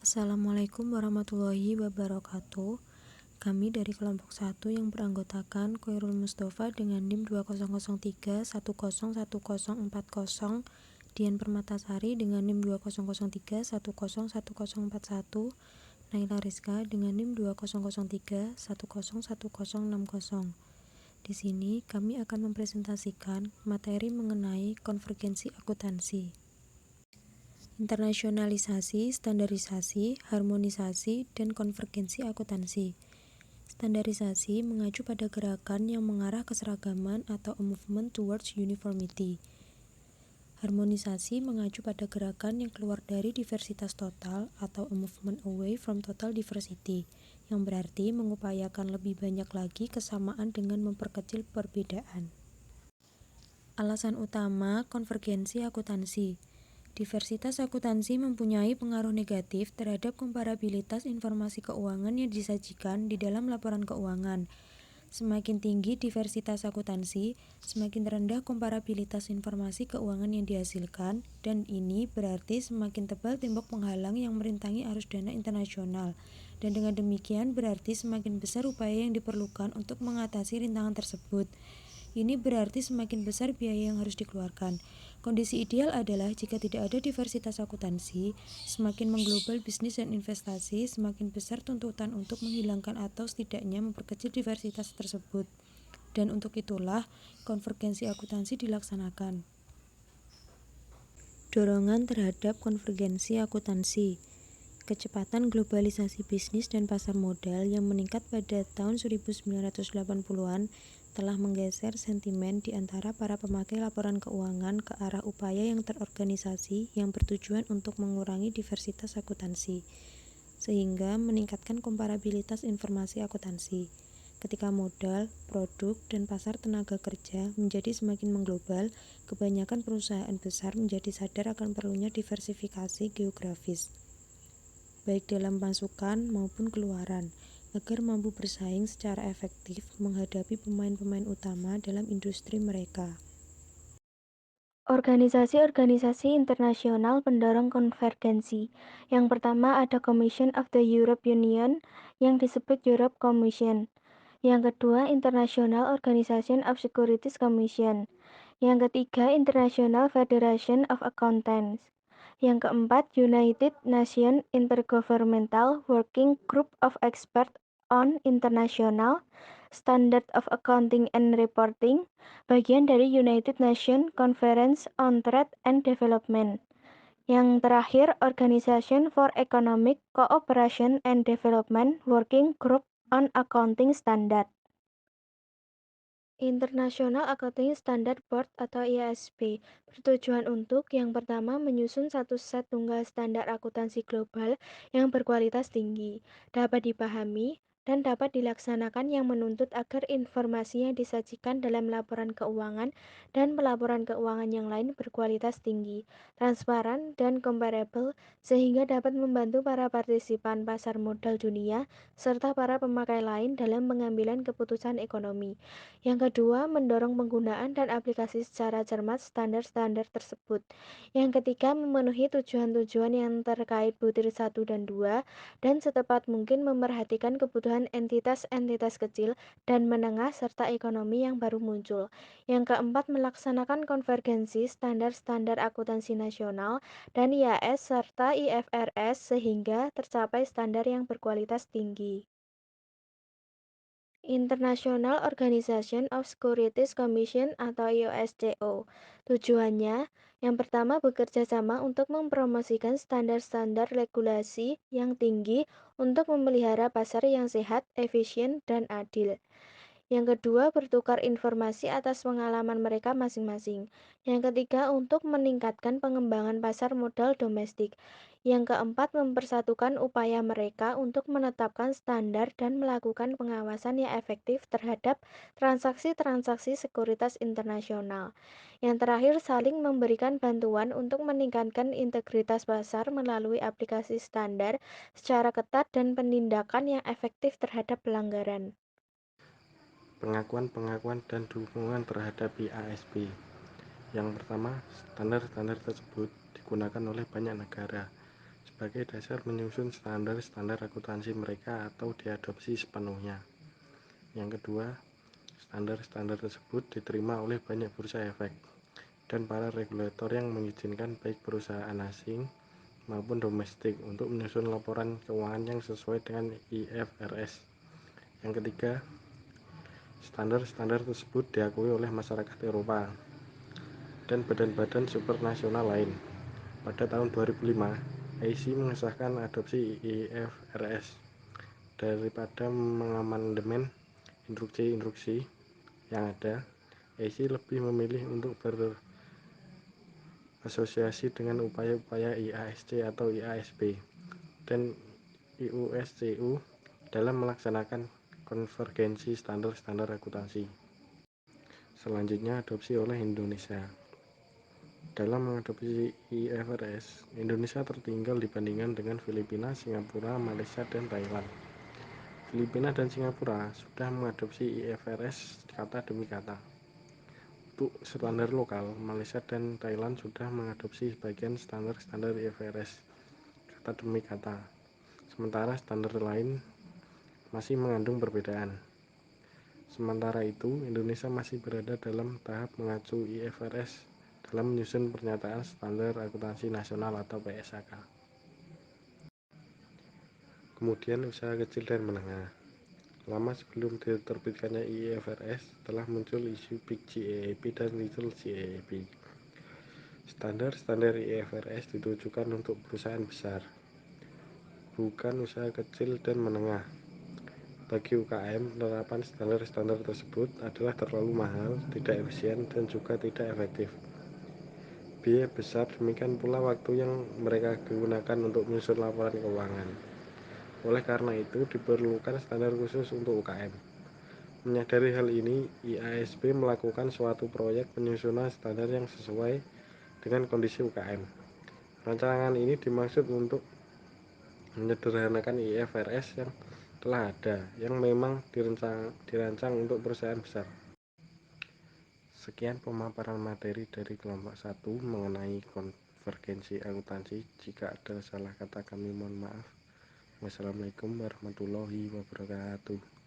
Assalamualaikum warahmatullahi wabarakatuh. Kami dari kelompok 1 yang beranggotakan Khairul Mustafa dengan NIM 2003101040, Dian Permatasari dengan NIM 2003101041, Naila Rizka dengan NIM 2003101060. Di sini kami akan mempresentasikan materi mengenai konvergensi akuntansi. Internasionalisasi, standarisasi, harmonisasi, dan konvergensi akuntansi. Standarisasi mengacu pada gerakan yang mengarah ke seragaman atau a movement towards uniformity. Harmonisasi mengacu pada gerakan yang keluar dari diversitas total atau a movement away from total diversity, yang berarti mengupayakan lebih banyak lagi kesamaan dengan memperkecil perbedaan. Alasan utama konvergensi akuntansi. Diversitas akuntansi mempunyai pengaruh negatif terhadap komparabilitas informasi keuangan yang disajikan di dalam laporan keuangan. Semakin tinggi diversitas akuntansi, semakin rendah komparabilitas informasi keuangan yang dihasilkan, dan ini berarti semakin tebal tembok penghalang yang merintangi arus dana internasional. Dan dengan demikian berarti semakin besar upaya yang diperlukan untuk mengatasi rintangan tersebut. Ini berarti semakin besar biaya yang harus dikeluarkan. Kondisi ideal adalah jika tidak ada diversitas akuntansi, semakin mengglobal bisnis dan investasi, semakin besar tuntutan untuk menghilangkan atau setidaknya memperkecil diversitas tersebut. Dan untuk itulah, konvergensi akuntansi dilaksanakan. Dorongan terhadap konvergensi akuntansi. Kecepatan globalisasi bisnis dan pasar modal yang meningkat pada tahun 1980-an telah menggeser sentimen di antara para pemakai laporan keuangan ke arah upaya yang terorganisasi yang bertujuan untuk mengurangi diversitas akuntansi, sehingga meningkatkan komparabilitas informasi akuntansi. Ketika modal, produk, dan pasar tenaga kerja menjadi semakin mengglobal, kebanyakan perusahaan besar menjadi sadar akan perlunya diversifikasi geografis, baik dalam masukan maupun keluaran, agar mampu bersaing secara efektif menghadapi pemain-pemain utama dalam industri mereka. Organisasi-organisasi internasional pendorong konvergensi. Yang pertama ada Commission of the European Union yang disebut Europe Commission. Yang kedua International Organization of Securities Commission. Yang ketiga International Federation of Accountants. Yang keempat United Nations Intergovernmental Working Group of Experts on International Standard of Accounting and Reporting, bagian dari United Nations Conference on Trade and Development. Yang terakhir, Organization for Economic Cooperation and Development Working Group on Accounting Standard. International Accounting Standard Board atau IASB bertujuan untuk yang pertama menyusun satu set tunggal standar akuntansi global yang berkualitas tinggi, dapat dipahami, dan dapat dilaksanakan yang menuntut agar informasi yang disajikan dalam laporan keuangan dan pelaporan keuangan yang lain berkualitas tinggi, transparan, dan comparable sehingga dapat membantu para partisipan pasar modal dunia serta para pemakai lain dalam pengambilan keputusan ekonomi. Yang kedua, mendorong penggunaan dan aplikasi secara cermat standar-standar tersebut. Yang ketiga, memenuhi tujuan-tujuan yang terkait butir 1 dan 2, dan setepat mungkin memerhatikan kebutuhan entitas-entitas kecil dan menengah serta ekonomi yang baru muncul. Yang keempat, melaksanakan konvergensi standar-standar akuntansi nasional dan IAS serta IFRS sehingga tercapai standar yang berkualitas tinggi. International Organization of Securities Commission atau IOSCO. Tujuannya, yang pertama bekerja sama untuk mempromosikan standar-standar regulasi yang tinggi untuk memelihara pasar yang sehat, efisien, dan adil. Yang kedua, bertukar informasi atas pengalaman mereka masing-masing. Yang ketiga, untuk meningkatkan pengembangan pasar modal domestik. Yang keempat, mempersatukan upaya mereka untuk menetapkan standar dan melakukan pengawasan yang efektif terhadap transaksi-transaksi sekuritas internasional. Yang terakhir, saling memberikan bantuan untuk meningkatkan integritas pasar melalui aplikasi standar secara ketat dan penindakan yang efektif terhadap pelanggaran. Pengakuan dan dukungan terhadap IASB. Yang pertama, standar-standar tersebut digunakan oleh banyak negara, sebagai dasar menyusun standar-standar akuntansi mereka atau diadopsi sepenuhnya. Yang kedua, standar-standar tersebut diterima oleh banyak bursa efek dan para regulator yang mengizinkan baik perusahaan asing maupun domestik untuk menyusun laporan keuangan yang sesuai dengan IFRS. Yang ketiga, standar-standar tersebut diakui oleh masyarakat Eropa dan badan-badan supranasional lain. Pada tahun 2005, IC mengesahkan adopsi IFRS. Daripada mengamandemen instruksi-instruksi yang ada, IC lebih memilih untuk berasosiasi dengan upaya-upaya IASC atau IASB dan IUSCU dalam melaksanakan konvergensi standar-standar akuntansi. Selanjutnya, adopsi oleh Indonesia. Dalam mengadopsi IFRS, Indonesia tertinggal dibandingkan dengan Filipina, Singapura, Malaysia, dan Thailand. Filipina dan Singapura sudah mengadopsi IFRS kata demi kata. Untuk standar lokal, Malaysia dan Thailand sudah mengadopsi sebagian standar-standar IFRS kata demi kata. Sementara standar lain masih mengandung perbedaan. Sementara itu, Indonesia masih berada dalam tahap mengacu IFRS dalam menyusun pernyataan standar akuntansi nasional atau PSAK. Kemudian usaha kecil dan menengah. Lama sebelum diterbitkannya IFRS, telah muncul isu Big GAAP dan Little GAAP. Standar-standar IFRS ditujukan untuk perusahaan besar, bukan usaha kecil dan menengah. Bagi UKM, penerapan standar-standar tersebut adalah terlalu mahal, tidak efisien, dan juga tidak efektif. Biaya besar, demikian pula waktu yang mereka gunakan untuk menyusun laporan keuangan. Oleh karena itu, diperlukan standar khusus untuk UKM. Menyadari hal ini, IASB melakukan suatu proyek penyusunan standar yang sesuai dengan kondisi UKM. Rancangan ini dimaksud untuk menyederhanakan IFRS yang telah ada, yang memang dirancang untuk perusahaan besar. Sekian pemaparan materi dari kelompok 1 mengenai konvergensi akuntansi. Jika ada salah kata kami mohon maaf. Wassalamualaikum warahmatullahi wabarakatuh.